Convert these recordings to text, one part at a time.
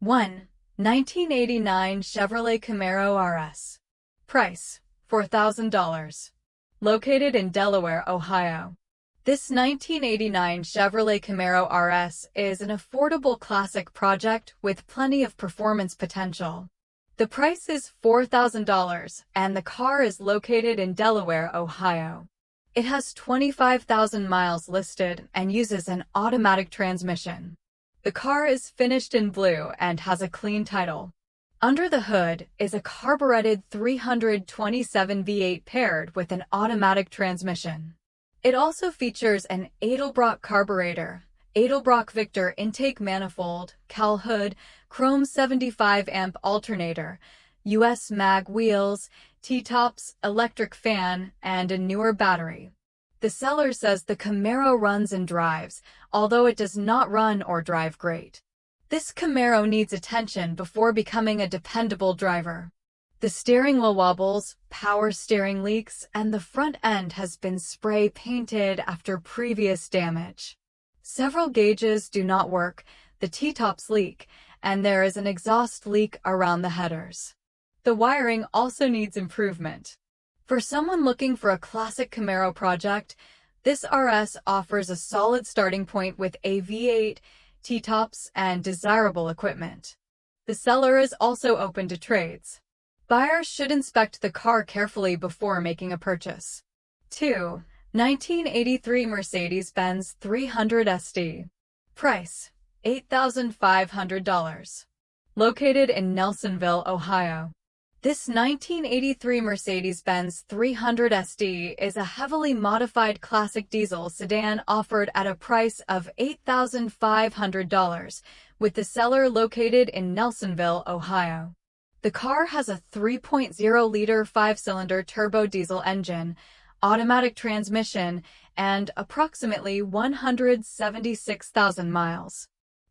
1. 1989 Chevrolet Camaro RS. Price: $4,000. Located in Delaware, Ohio. This 1989 Chevrolet Camaro RS is an affordable classic project with plenty of performance potential. The price is $4,000, and the car is located in Delaware, Ohio. It has 25,000 miles listed and uses an automatic transmission. The car is finished in blue and has a clean title. Under the hood is a carbureted 327 V8 paired with an automatic transmission. It also features an Edelbrock carburetor, Edelbrock Victor intake manifold, Cal hood, chrome 75 amp alternator, US mag wheels, T-tops, electric fan, and a newer battery. The seller says the Camaro runs and drives, although it does not run or drive great. This Camaro needs attention before becoming a dependable driver. The steering wheel wobbles, power steering leaks, and the front end has been spray painted after previous damage. Several gauges do not work, the T-tops leak, and there is an exhaust leak around the headers. The wiring also needs improvement. For someone looking for a classic Camaro project, this RS offers a solid starting point with a V8, T-tops, and desirable equipment. The seller is also open to trades. Buyers should inspect the car carefully before making a purchase. 2. 1983 Mercedes-Benz 300 SD. Price: $8,500. Located in Nelsonville, Ohio. This 1983 Mercedes-Benz 300 SD is a heavily modified classic diesel sedan offered at a price of $8,500, with the seller located in Nelsonville, Ohio. The car has a 3.0-liter 5-cylinder turbo diesel engine, automatic transmission, and approximately 176,000 miles.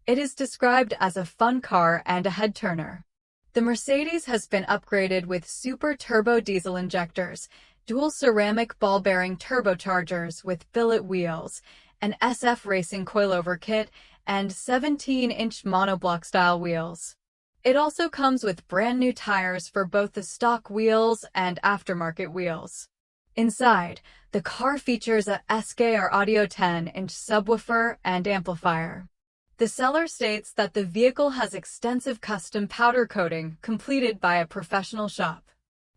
It is described as a fun car and a head-turner. The Mercedes has been upgraded with super turbo diesel injectors, dual ceramic ball bearing turbochargers with billet wheels, an SF Racing coilover kit, and 17-inch monoblock-style wheels. It also comes with brand new tires for both the stock wheels and aftermarket wheels. Inside, the car features a SKR Audio 10-inch subwoofer and amplifier. The seller states that the vehicle has extensive custom powder coating completed by a professional shop.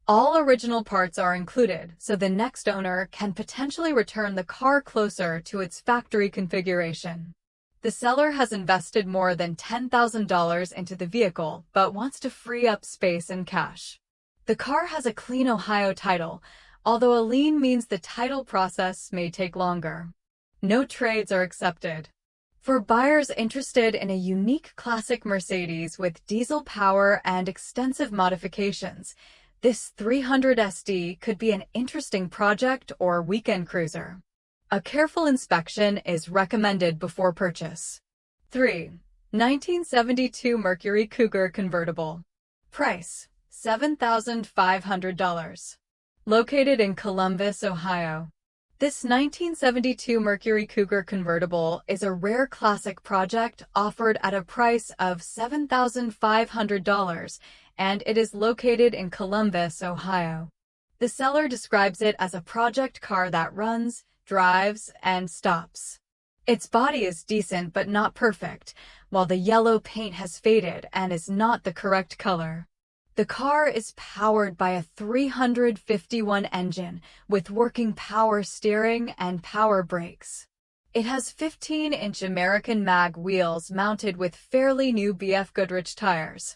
All original parts are included, so the next owner can potentially return the car closer to its factory configuration. The seller has invested more than $10,000 into the vehicle, but wants to free up space and cash. The car has a clean Ohio title, although a lien means the title process may take longer. No trades are accepted. For buyers interested in a unique classic Mercedes with diesel power and extensive modifications, this 300 SD could be an interesting project or weekend cruiser. A careful inspection is recommended before purchase. 3. 1972 Mercury Cougar Convertible. Price: $7,500. Located in Columbus, Ohio. This 1972 Mercury Cougar Convertible is a rare classic project offered at a price of $7,500, and it is located in Columbus, Ohio. The seller describes it as a project car that runs, drives, and stops. Its body is decent but not perfect, while the yellow paint has faded and is not the correct color. The car is powered by a 351 engine with working power steering and power brakes. It has 15-inch American mag wheels mounted with fairly new BF Goodrich tires.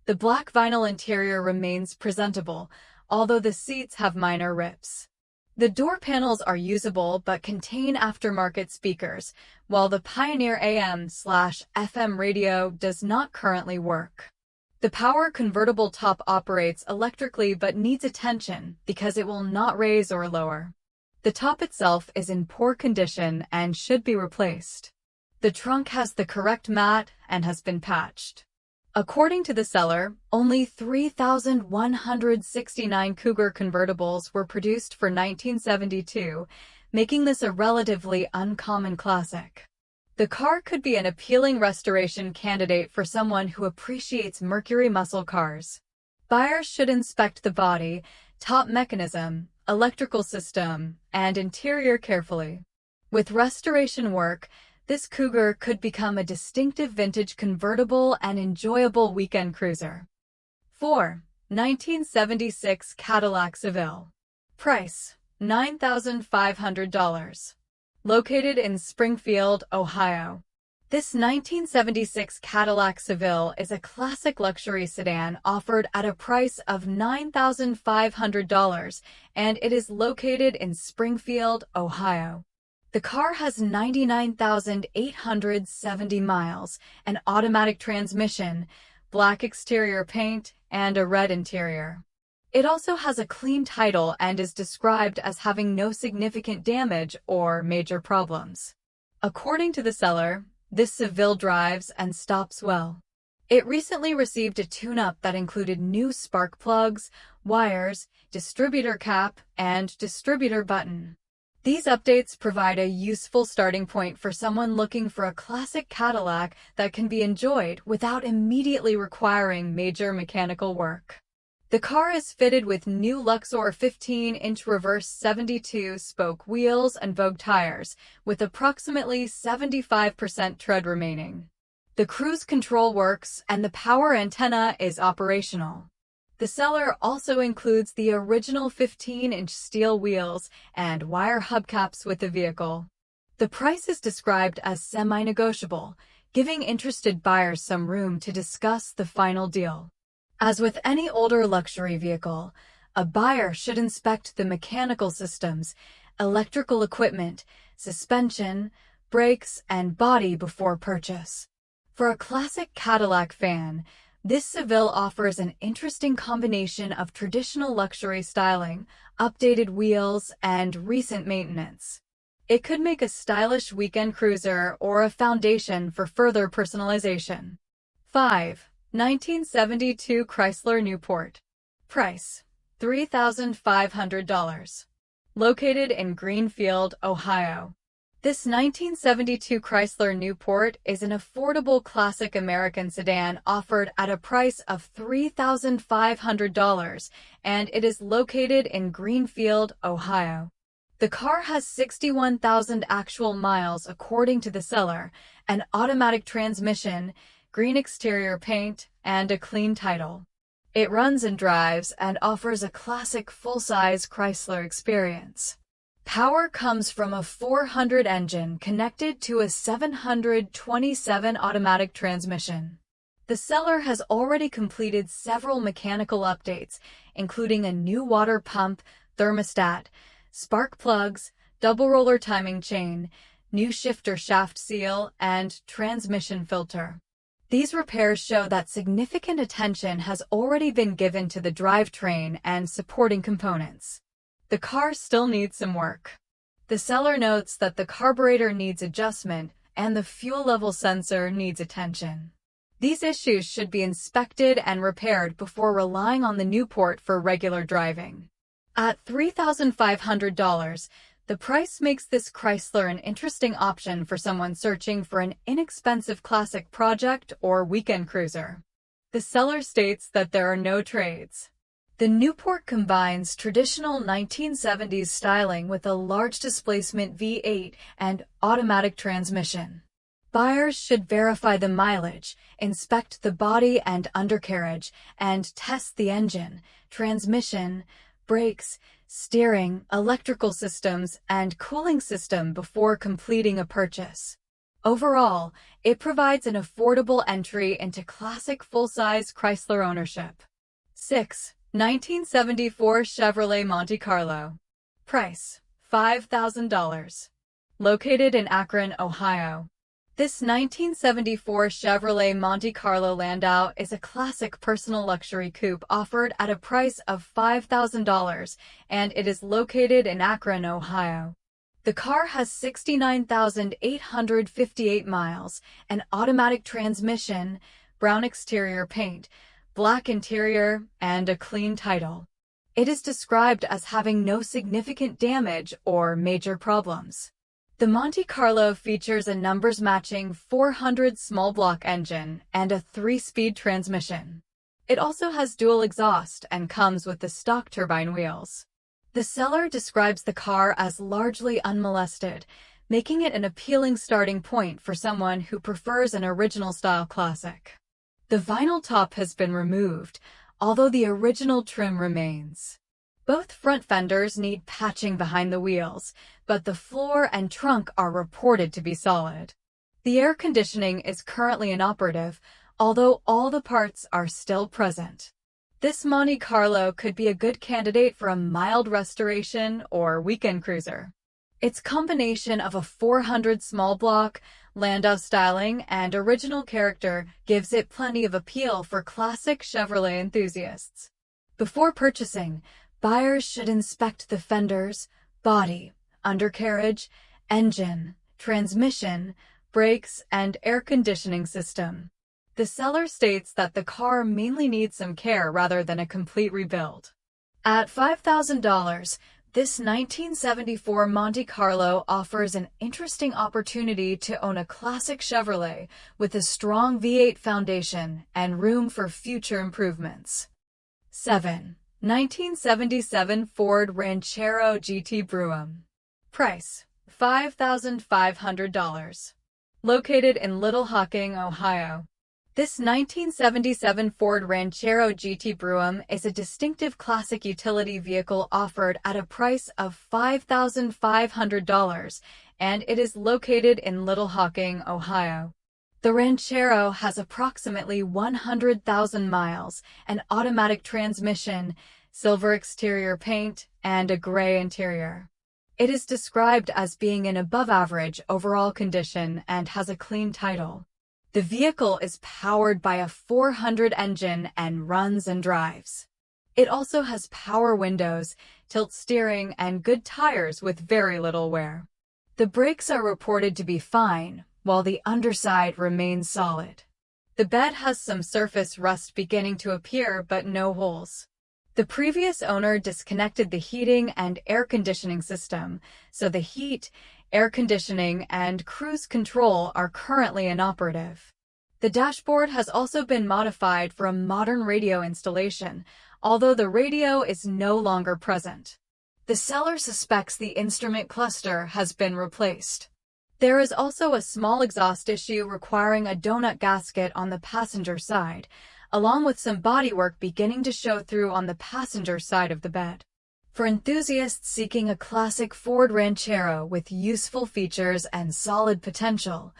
The black vinyl interior remains presentable, although the seats have minor rips. The door panels are usable but contain aftermarket speakers, while the Pioneer AM/FM radio does not currently work. The power convertible top operates electrically but needs attention because it will not raise or lower. The top itself is in poor condition and should be replaced. The trunk has the correct mat and has been patched. According to the seller, only 3,169 Cougar convertibles were produced for 1972, making this a relatively uncommon classic. The car could be an appealing restoration candidate for someone who appreciates Mercury muscle cars. Buyers should inspect the body, top mechanism, electrical system, and interior carefully. With restoration work, this Cougar could become a distinctive vintage convertible and enjoyable weekend cruiser. 4. 1976 Cadillac Seville. Price: $9,500. Located in Springfield, Ohio. This 1976 Cadillac Seville is a classic luxury sedan offered at a price of $9,500, and it is located in Springfield, Ohio. The car has 99,870 miles, an automatic transmission, black exterior paint, and a red interior. It also has a clean title and is described as having no significant damage or major problems. According to the seller, this Seville drives and stops well. It recently received a tune-up that included new spark plugs, wires, distributor cap, and distributor button. These updates provide a useful starting point for someone looking for a classic Cadillac that can be enjoyed without immediately requiring major mechanical work. The car is fitted with new Luxor 15-inch reverse 72-spoke wheels and Vogue tires, with approximately 75% tread remaining. The cruise control works and the power antenna is operational. The seller also includes the original 15-inch steel wheels and wire hubcaps with the vehicle. The price is described as semi-negotiable, giving interested buyers some room to discuss the final deal. As with any older luxury vehicle, a buyer should inspect the mechanical systems, electrical equipment, suspension, brakes, and body before purchase. For a classic Cadillac fan, this Seville offers an interesting combination of traditional luxury styling, updated wheels, and recent maintenance. It could make a stylish weekend cruiser or a foundation for further personalization. 5. 1972 Chrysler Newport. Price: $3,500. Located in Greenfield, Ohio. This 1972 Chrysler Newport is an affordable classic American sedan offered at a price of $3,500, and it is located in Greenfield, Ohio. The car has 61,000 actual miles according to the seller, an automatic transmission, green exterior paint, and a clean title. It runs and drives and offers a classic full-size Chrysler experience. Power comes from a 400 engine connected to a 727 automatic transmission. The seller has already completed several mechanical updates, including a new water pump, thermostat, spark plugs, double roller timing chain, new shifter shaft seal, and transmission filter. These repairs show that significant attention has already been given to the drivetrain and supporting components. The car still needs some work. The seller notes that the carburetor needs adjustment and the fuel level sensor needs attention. These issues should be inspected and repaired before relying on the Newport for regular driving. At $3,500, the price makes this Chrysler an interesting option for someone searching for an inexpensive classic project or weekend cruiser. The seller states that there are no trades. The Newport combines traditional 1970s styling with a large displacement V8 and automatic transmission. Buyers should verify the mileage, inspect the body and undercarriage, and test the engine, transmission, brakes, steering, electrical systems, and cooling system before completing a purchase. Overall, it provides an affordable entry into classic full-size Chrysler ownership. 6. 1974 Chevrolet Monte Carlo. Price: $5,000. Located in Akron, Ohio. This 1974 Chevrolet Monte Carlo Landau is a classic personal luxury coupe offered at a price of $5,000, and it is located in Akron, Ohio. The car has 69,858 miles, an automatic transmission, brown exterior paint, black interior, and a clean title. It is described as having no significant damage or major problems. The Monte Carlo features a numbers-matching 400 small block engine and a 3-speed transmission. It also has dual exhaust and comes with the stock turbine wheels. The seller describes the car as largely unmolested, making it an appealing starting point for someone who prefers an original-style classic. The vinyl top has been removed, although the original trim remains. Both front fenders need patching behind the wheels, but the floor and trunk are reported to be solid. The air conditioning is currently inoperative, although all the parts are still present. This Monte Carlo could be a good candidate for a mild restoration or weekend cruiser. Its combination of a 400 small block, Landau styling, and original character gives it plenty of appeal for classic Chevrolet enthusiasts. Before purchasing, buyers should inspect the fenders, body, undercarriage, engine, transmission, brakes, and air conditioning system. The seller states that the car mainly needs some care rather than a complete rebuild. At $5,000, this 1974 Monte Carlo offers an interesting opportunity to own a classic Chevrolet with a strong V8 foundation and room for future improvements. 7. 1977 Ford Ranchero GT Brougham. Price: $5,500. Located in Little Hocking, Ohio. This 1977 Ford Ranchero GT Brougham is a distinctive classic utility vehicle offered at a price of $5,500, and it is located in Little Hocking, Ohio. The Ranchero has approximately 100,000 miles, an automatic transmission, silver exterior paint, and a gray interior. It is described as being in above-average overall condition and has a clean title. The vehicle is powered by a 400 engine and runs and drives. It also has power windows, tilt steering, and good tires with very little wear. The brakes are reported to be fine, while the underside remains solid. The bed has some surface rust beginning to appear, but no holes. The previous owner disconnected the heating and air conditioning system, so the heat, air conditioning, and cruise control are currently inoperative. The dashboard has also been modified for a modern radio installation, although the radio is no longer present. The seller suspects the instrument cluster has been replaced. There is also a small exhaust issue requiring a donut gasket on the passenger side, along with some bodywork beginning to show through on the passenger side of the bed. For enthusiasts seeking a classic Ford Ranchero with useful features and solid potential,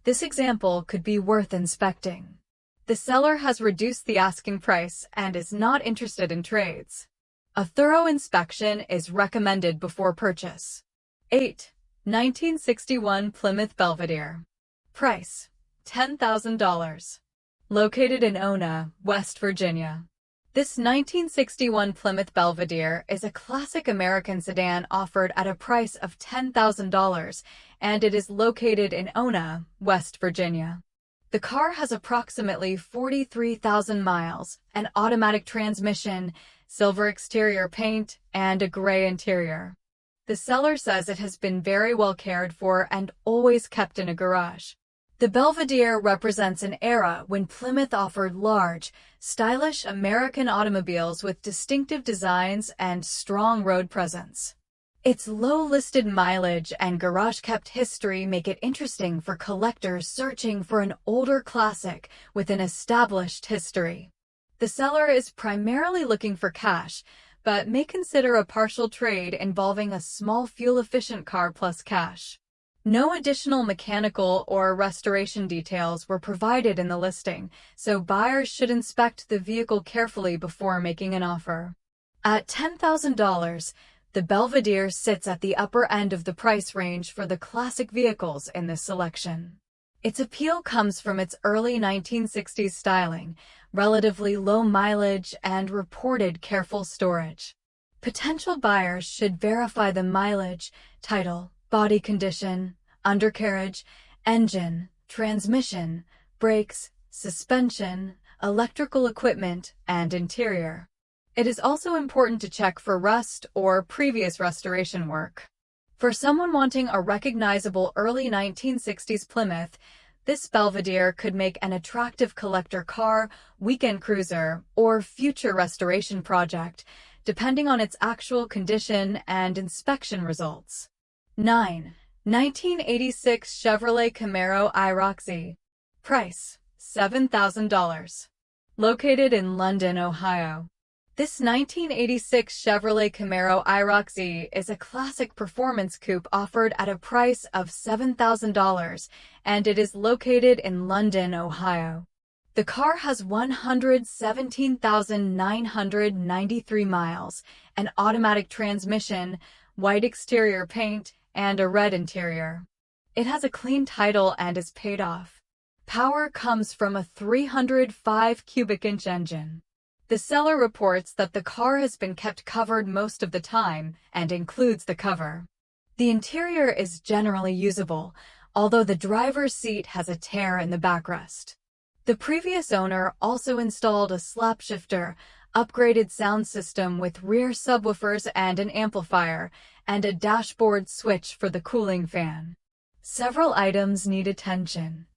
this example could be worth inspecting. The seller has reduced the asking price and is not interested in trades. A thorough inspection is recommended before purchase. 8. 1961 Plymouth Belvedere. Price: $10,000. Located in Ona, West Virginia. This 1961 Plymouth Belvedere is a classic American sedan offered at a price of $10,000, and it is located in Ona, West Virginia. The car has approximately 43,000 miles, an automatic transmission, silver exterior paint, and a gray interior. The seller says it has been very well cared for and always kept in a garage. The Belvedere represents an era when Plymouth offered large, stylish American automobiles with distinctive designs and strong road presence. Its low listed mileage and garage-kept history make it interesting for collectors searching for an older classic with an established history. The seller is primarily looking for cash, but may consider a partial trade involving a small fuel-efficient car plus cash. No additional mechanical or restoration details were provided in the listing, so buyers should inspect the vehicle carefully before making an offer. At $10,000, the Belvedere sits at the upper end of the price range for the classic vehicles in this selection. Its appeal comes from its early 1960s styling, relatively low mileage, and reported careful storage. Potential buyers should verify the mileage, title, body condition, undercarriage, engine, transmission, brakes, suspension, electrical equipment, and interior. It is also important to check for rust or previous restoration work. For someone wanting a recognizable early 1960s Plymouth, this Belvedere could make an attractive collector car, weekend cruiser, or future restoration project, depending on its actual condition and inspection results. 9. 1986 Chevrolet Camaro IROC-Z. Price: $7,000. Located in London, Ohio. This 1986 Chevrolet Camaro IROC-Z is a classic performance coupe offered at a price of $7,000, and it is located in London, Ohio. The car has 117,993 miles, an automatic transmission, white exterior paint, and a red interior. It has a clean title and is paid off. Power comes from a 305 cubic inch engine. The seller reports that the car has been kept covered most of the time and includes the cover. The interior is generally usable, although the driver's seat has a tear in the backrest. The previous owner also installed a slap shifter, upgraded sound system with rear subwoofers and an amplifier, and a dashboard switch for the cooling fan. Several items need attention.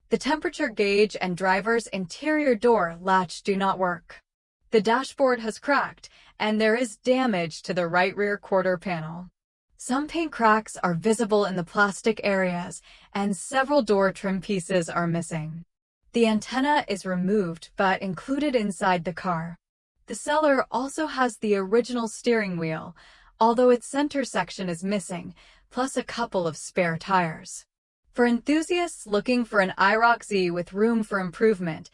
The temperature gauge and driver's interior door latch do not work. The dashboard has cracked, and there is damage to the right rear quarter panel. Some paint cracks are visible in the plastic areas, and several door trim pieces are missing. The antenna is removed but included inside the car. The seller also has the original steering wheel, although its center section is missing, plus a couple of spare tires. For enthusiasts looking for an IROC-Z with room for improvement,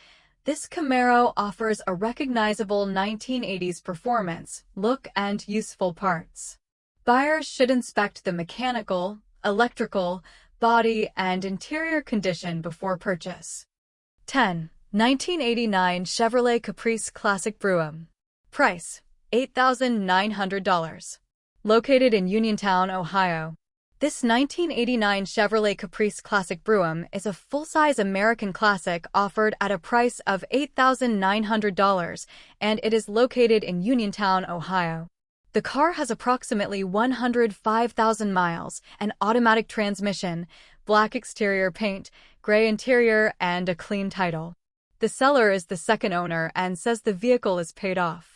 this Camaro offers a recognizable 1980s performance, look, and useful parts. Buyers should inspect the mechanical, electrical, body, and interior condition before purchase. 10. 1989 Chevrolet Caprice Classic Brougham. Price: $8,900. Located in Uniontown, Ohio. This 1989 Chevrolet Caprice Classic Brougham is a full-size American classic offered at a price of $8,900, and it is located in Uniontown, Ohio. The car has approximately 105,000 miles, an automatic transmission, black exterior paint, gray interior, and a clean title. The seller is the second owner and says the vehicle is paid off.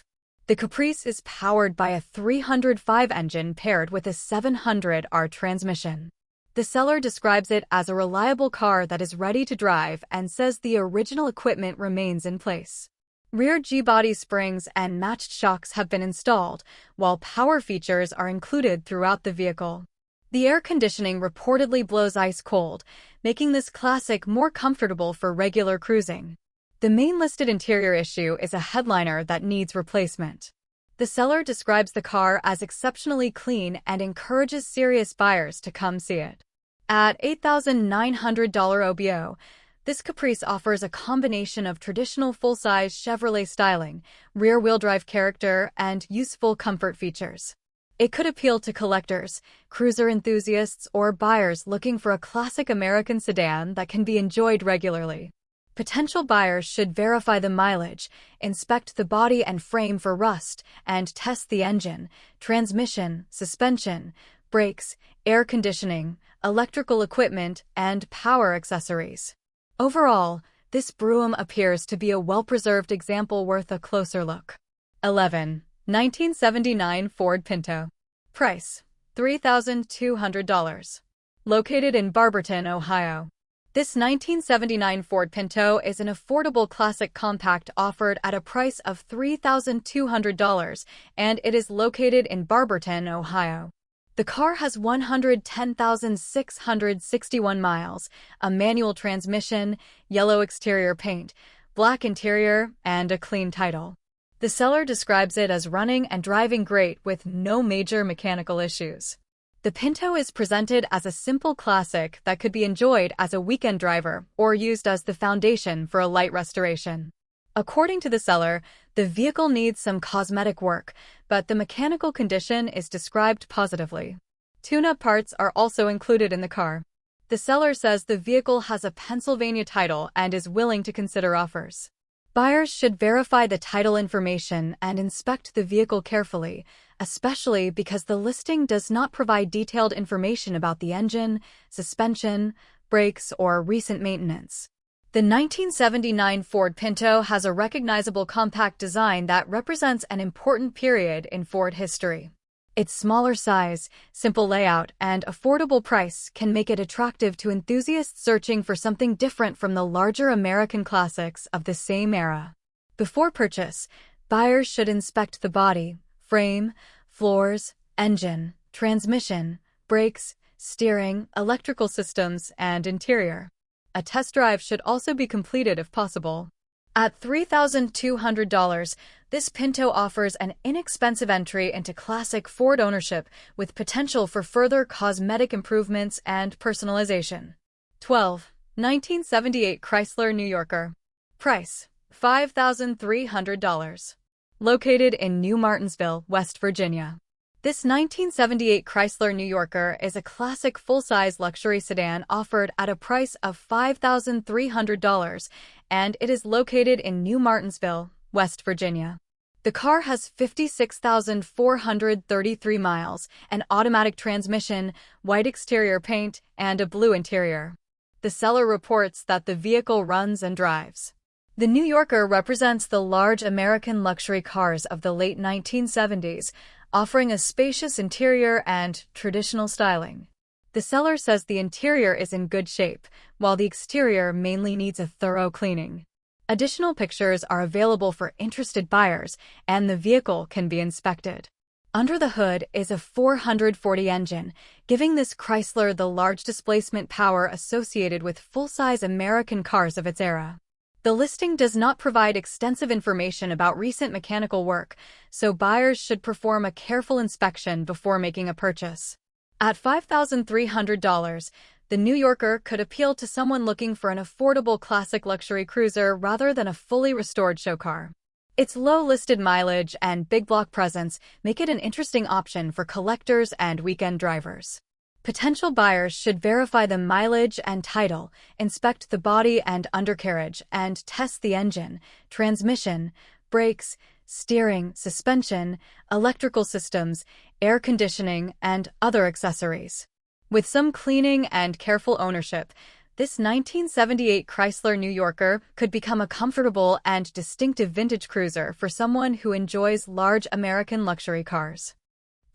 The Caprice is powered by a 305 engine paired with a 700R transmission. The seller describes it as a reliable car that is ready to drive and says the original equipment remains in place. Rear G-body springs and matched shocks have been installed, while power features are included throughout the vehicle. The air conditioning reportedly blows ice cold, making this classic more comfortable for regular cruising. The main listed interior issue is a headliner that needs replacement. The seller describes the car as exceptionally clean and encourages serious buyers to come see it. At $8,900 OBO, this Caprice offers a combination of traditional full-size Chevrolet styling, rear-wheel drive character, and useful comfort features. It could appeal to collectors, cruiser enthusiasts, or buyers looking for a classic American sedan that can be enjoyed regularly. Potential buyers should verify the mileage, inspect the body and frame for rust, and test the engine, transmission, suspension, brakes, air conditioning, electrical equipment, and power accessories. Overall, this Brougham appears to be a well-preserved example worth a closer look. 11. 1979 Ford Pinto. Price: $3,200. Located in Barberton, Ohio. This 1979 Ford Pinto is an affordable classic compact offered at a price of $3,200, and it is located in Barberton, Ohio. The car has 110,661 miles, a manual transmission, yellow exterior paint, black interior, and a clean title. The seller describes it as running and driving great with no major mechanical issues. The Pinto is presented as a simple classic that could be enjoyed as a weekend driver or used as the foundation for a light restoration. According to the seller, the vehicle needs some cosmetic work, but the mechanical condition is described positively. Tune-up parts are also included in the car. The seller says the vehicle has a Pennsylvania title and is willing to consider offers. Buyers should verify the title information and inspect the vehicle carefully, especially because the listing does not provide detailed information about the engine, suspension, brakes, or recent maintenance. The 1979 Ford Pinto has a recognizable compact design that represents an important period in Ford history. Its smaller size, simple layout, and affordable price can make it attractive to enthusiasts searching for something different from the larger American classics of the same era. Before purchase, buyers should inspect the body, frame, floors, engine, transmission, brakes, steering, electrical systems, and interior. A test drive should also be completed if possible. At $3,200, this Pinto offers an inexpensive entry into classic Ford ownership with potential for further cosmetic improvements and personalization. 12. 1978 Chrysler New Yorker. Price: $5,300. Located in New Martinsville, West Virginia. This 1978 Chrysler New Yorker is a classic full-size luxury sedan offered at a price of $5,300, and it is located in New Martinsville, West Virginia. The car has 56,433 miles, an automatic transmission, white exterior paint, and a blue interior. The seller reports that the vehicle runs and drives. The New Yorker represents the large American luxury cars of the late 1970s, offering a spacious interior and traditional styling. The seller says the interior is in good shape, while the exterior mainly needs a thorough cleaning. Additional pictures are available for interested buyers, and the vehicle can be inspected. Under the hood is a 440 engine, giving this Chrysler the large displacement power associated with full-size American cars of its era. The listing does not provide extensive information about recent mechanical work, so buyers should perform a careful inspection before making a purchase. At $5,300, the New Yorker could appeal to someone looking for an affordable classic luxury cruiser rather than a fully restored show car. Its low listed mileage and big block presence make it an interesting option for collectors and weekend drivers. Potential buyers should verify the mileage and title, inspect the body and undercarriage, and test the engine, transmission, brakes, steering, suspension, electrical systems, air conditioning, and other accessories. With some cleaning and careful ownership, this 1978 Chrysler New Yorker could become a comfortable and distinctive vintage cruiser for someone who enjoys large American luxury cars.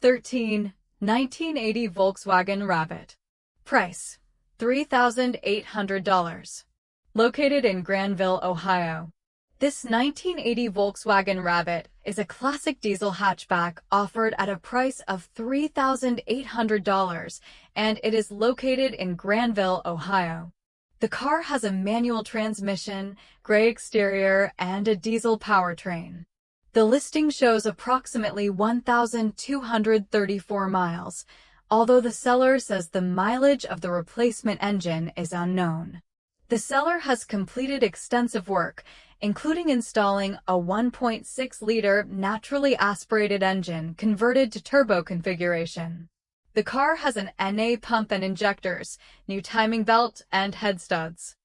13. 1980 Volkswagen Rabbit. Price: $3,800. Located in Granville, Ohio. This 1980 Volkswagen Rabbit is a classic diesel hatchback offered at a price of $3,800, and it is located in Granville, Ohio. The car has a manual transmission, gray exterior, and a diesel powertrain. The listing shows approximately 1,234 miles, although the seller says the mileage of the replacement engine is unknown. The seller has completed extensive work, including installing a 1.6-liter naturally aspirated engine converted to turbo configuration. The car has an NA pump and injectors, new timing belt, and head studs.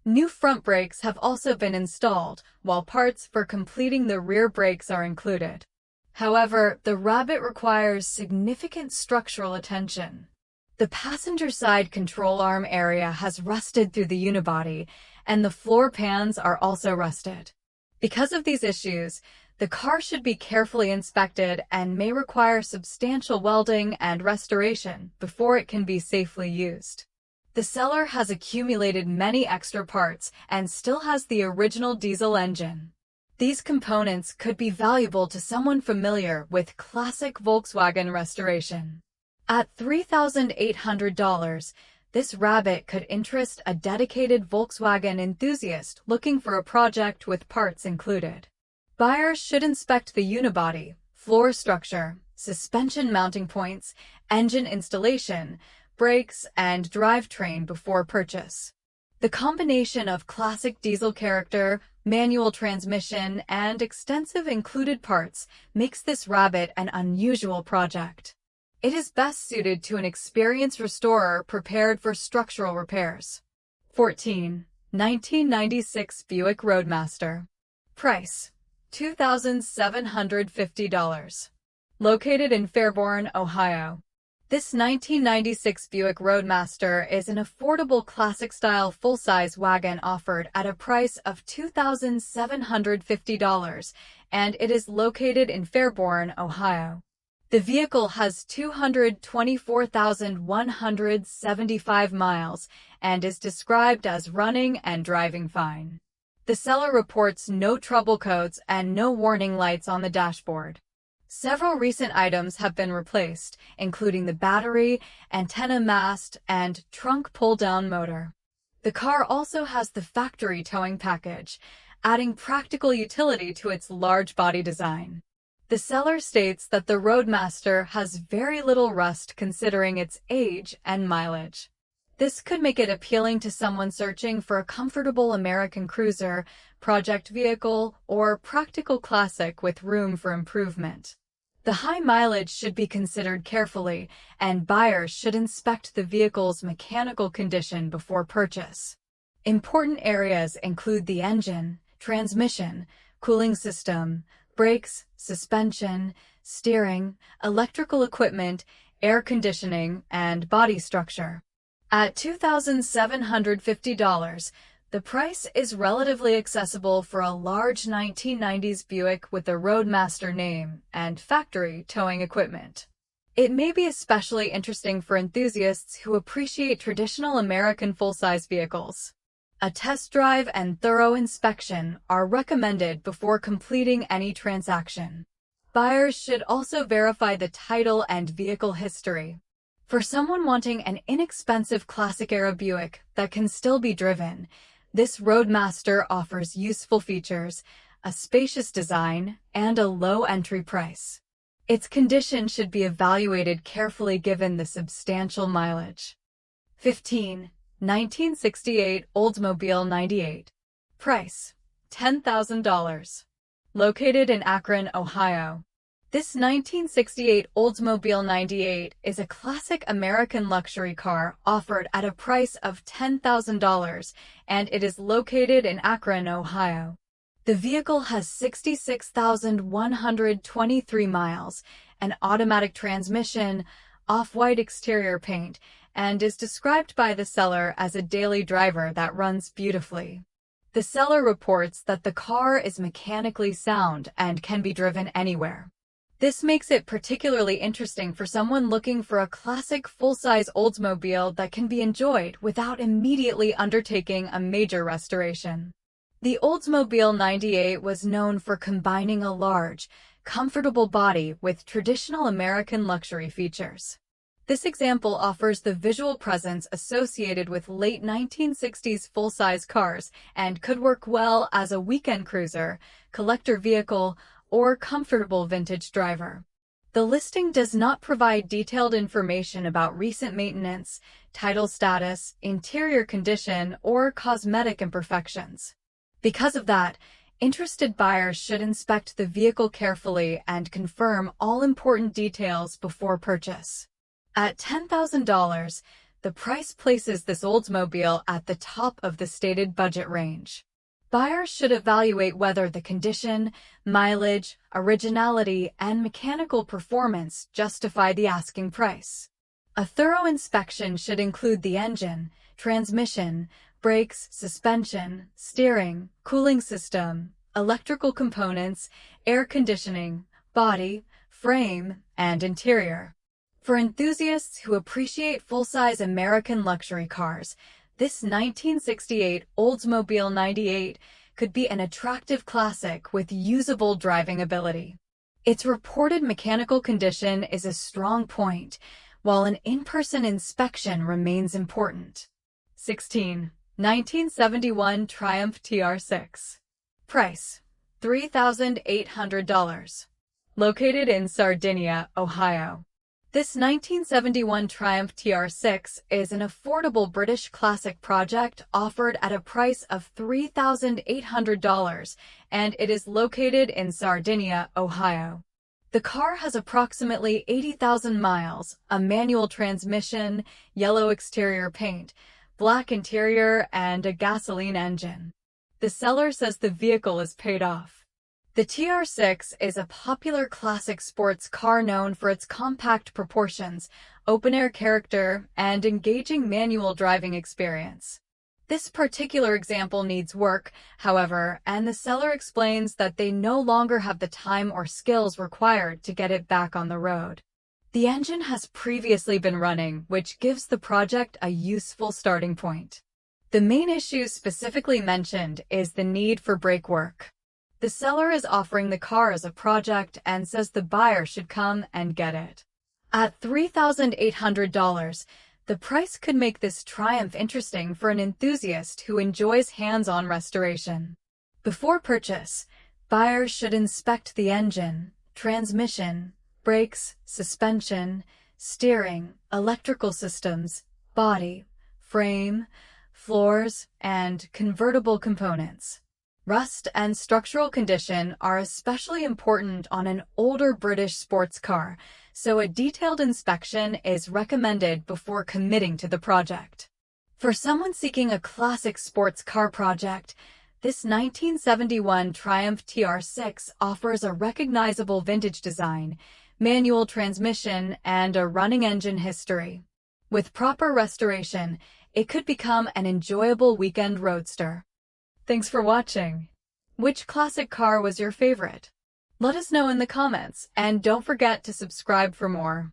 New front brakes have also been installed, while parts for completing the rear brakes are included. However, the Rabbit requires significant structural attention. The passenger side control arm area has rusted through the unibody, and the floor pans are also rusted. Because of these issues, the car should be carefully inspected and may require substantial welding and restoration before it can be safely used. The seller has accumulated many extra parts and still has the original diesel engine. These components could be valuable to someone familiar with classic Volkswagen restoration. At $3,800, this Rabbit could interest a dedicated Volkswagen enthusiast looking for a project with parts included. Buyers should inspect the unibody, floor structure, suspension mounting points, engine installation, brakes, and drivetrain before purchase. The combination of classic diesel character, manual transmission, and extensive included parts makes this Rabbit an unusual project. It is best suited to an experienced restorer prepared for structural repairs. 14. 1996 Buick Roadmaster. Price: $2,750. Located in Fairborn, Ohio. This 1996 Buick Roadmaster is an affordable classic-style full-size wagon offered at a price of $2,750, and it is located in Fairborn, Ohio. The vehicle has 224,175 miles and is described as running and driving fine. The seller reports no trouble codes and no warning lights on the dashboard. Several recent items have been replaced, including the battery, antenna mast, and trunk pull-down motor. The car also has the factory towing package, adding practical utility to its large body design. The seller states that the Roadmaster has very little rust considering its age and mileage. This could make it appealing to someone searching for a comfortable American cruiser, project vehicle, or practical classic with room for improvement. The high mileage should be considered carefully, and buyers should inspect the vehicle's mechanical condition before purchase. Important areas include the engine, transmission, cooling system, brakes, suspension, steering, electrical equipment, air conditioning, and body structure. At $2,750, the price is relatively accessible for a large 1990s Buick with the Roadmaster name and factory towing equipment. It may be especially interesting for enthusiasts who appreciate traditional American full-size vehicles. A test drive and thorough inspection are recommended before completing any transaction. Buyers should also verify the title and vehicle history. For someone wanting an inexpensive classic-era Buick that can still be driven, this Roadmaster offers useful features, a spacious design, and a low entry price. Its condition should be evaluated carefully given the substantial mileage. 15. 1968 Oldsmobile 98. Price: $10,000. Located in Akron, Ohio. This 1968 Oldsmobile 98 is a classic American luxury car offered at a price of $10,000, and it is located in Akron, Ohio. The vehicle has 66,123 miles, an automatic transmission, off-white exterior paint, and is described by the seller as a daily driver that runs beautifully. The seller reports that the car is mechanically sound and can be driven anywhere. This makes it particularly interesting for someone looking for a classic full-size Oldsmobile that can be enjoyed without immediately undertaking a major restoration. The Oldsmobile 98 was known for combining a large, comfortable body with traditional American luxury features. This example offers the visual presence associated with late 1960s full-size cars and could work well as a weekend cruiser, collector vehicle, or comfortable vintage driver. The listing does not provide detailed information about recent maintenance, title status, interior condition, or cosmetic imperfections. Because of that, interested buyers should inspect the vehicle carefully and confirm all important details before purchase. At $10,000, the price places this Oldsmobile at the top of the stated budget range. Buyers should evaluate whether the condition, mileage, originality, and mechanical performance justify the asking price. A thorough inspection should include the engine, transmission, brakes, suspension, steering, cooling system, electrical components, air conditioning, body, frame, and interior. For enthusiasts who appreciate full-size American luxury cars, this 1968 Oldsmobile 98 could be an attractive classic with usable driving ability. Its reported mechanical condition is a strong point, while an in-person inspection remains important. 16. 1971 Triumph TR6. Price: $3,800. Located in Sardinia, Ohio. This 1971 Triumph TR6 is an affordable British classic project offered at a price of $3,800, and it is located in Sardinia, Ohio. The car has approximately 80,000 miles, a manual transmission, yellow exterior paint, black interior, and a gasoline engine. The seller says the vehicle is paid off. The TR6 is a popular classic sports car known for its compact proportions, open-air character, and engaging manual driving experience. This particular example needs work, however, and the seller explains that they no longer have the time or skills required to get it back on the road. The engine has previously been running, which gives the project a useful starting point. The main issue specifically mentioned is the need for brake work. The seller is offering the car as a project and says the buyer should come and get it. At $3,800, the price could make this Triumph interesting for an enthusiast who enjoys hands-on restoration. Before purchase, buyers should inspect the engine, transmission, brakes, suspension, steering, electrical systems, body, frame, floors, and convertible components. Rust and structural condition are especially important on an older British sports car, so a detailed inspection is recommended before committing to the project. For someone seeking a classic sports car project, this 1971 Triumph TR6 offers a recognizable vintage design, manual transmission, and a running engine history. With proper restoration, it could become an enjoyable weekend roadster. Thanks for watching. Which classic car was your favorite? Let us know in the comments, and don't forget to subscribe for more.